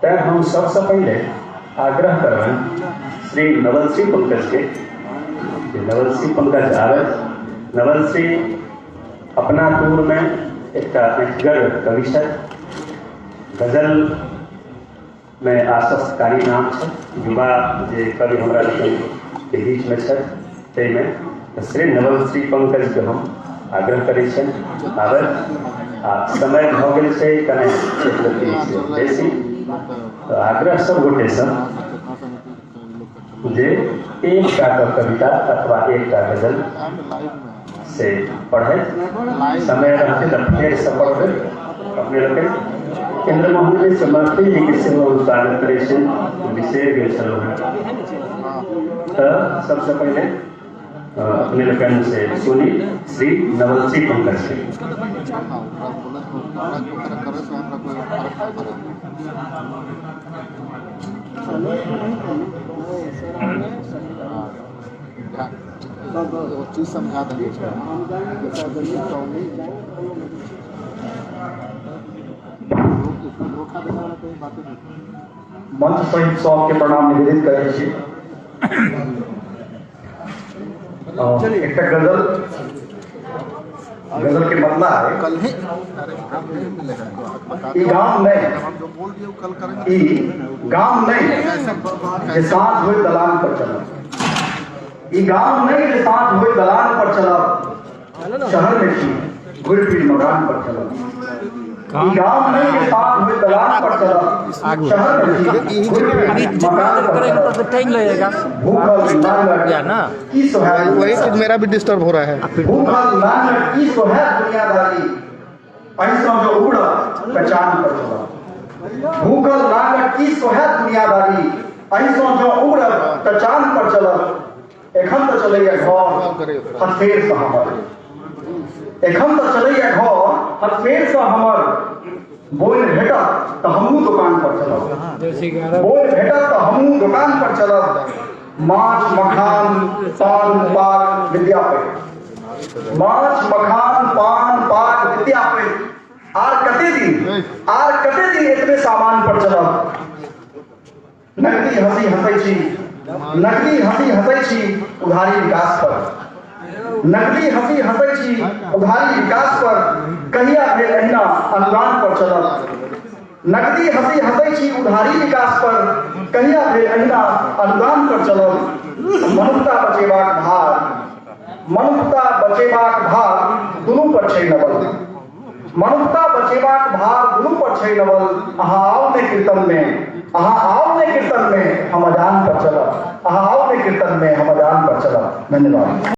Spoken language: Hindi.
तर हम सबसे पहले आग्रह करबनि श्री नवल सिंह पंकज के, नवल सिंह पंकज आवे। नवल सिंह अपना टूर में एक अठगर कवि है, गजल में आश्वस्तकारी नाम है, युवा जे कवि हमरा के बीच में है, ताहिमे श्री नवल सिंह पंकज के हम आग्रह करै छियनि आबै। समय भऽ गेल छै कने बेसी, तो आग्रह सब गोटे से जे एकटा कविता अथवा एकटा गजल से पढ़े, समय रहते तो फिर से पढ़े। अपने लोग केंद्र महोदय समर्थी जी के सेवा स्वागत करे विशेष गेल छलहुँ हैं। तो सबसे पहले अपने लोगन से सुनी श्री नवल सिंह पंकज से। चीज समझा देंगे मंच सहित सबके प्रणाम निवेदित करै छी। एक गजल के बदला है कल ही गांव नहीं, गांव नहीं जे साथ हुए दलान पर चलब, गांव नहीं जे साथ हुए दलान पर चलब, शहर में छी घुर फिर मकान पर चलब। गांव नहीं के साथ हुए दलान पर चलब, शहर में छी घुर फिर मकान पर चलब। टाइम लगेगा भूखल या ना, की सोहाय, वही चीज मेरा भी डिस्टर्ब हो रहा है। भूखल लांगड़ की सोहाय दुनियादारी, ऐसा जो उड़ा पहचान पर चलब। भूखल लांगड़ की सोहाय दुनियादारी, ऐसा जो उड़ा पहचान पर चलब। एखन तो चलैया घर हथेर से हमर, एखन तो चलैया घर हथेर से हमर। बोल भेटत तो हमहूँ दुकान पर चलब, बोल भेटत तो हमहूँ दुकान पर चलब। माछ मखान पान पाक विद्यापति, माछ मखान पान पाक विद्यापति। आर कते दिन इतने सामान पर चलब। नकदी हंसी हंसै छी, नकदी हंसी हंसै छी उधारी विकास पर, नकदी हंसी हंसै छी उधारी विकास पर। कहिया भेल अहिना अनुदान पर चलब। नकदी हंसी हंसै छी उधारी विकास पर, कहिया भेल अहिना अनुदान पर चलब। मनुष्यता बचेबाक भार, मनुष्यता बचेबाक भार दुनू पर छै नवल, मनुष्यता बचेबाक भार दुनू पर छै नवल। अहाँ आओ ने कीर्तन में, अहाँ आओ ने कीर्तन में हम अजान पर चलब, अहाँ आओ ने कीर्तन में हम अजान पर चलब। धन्यवाद।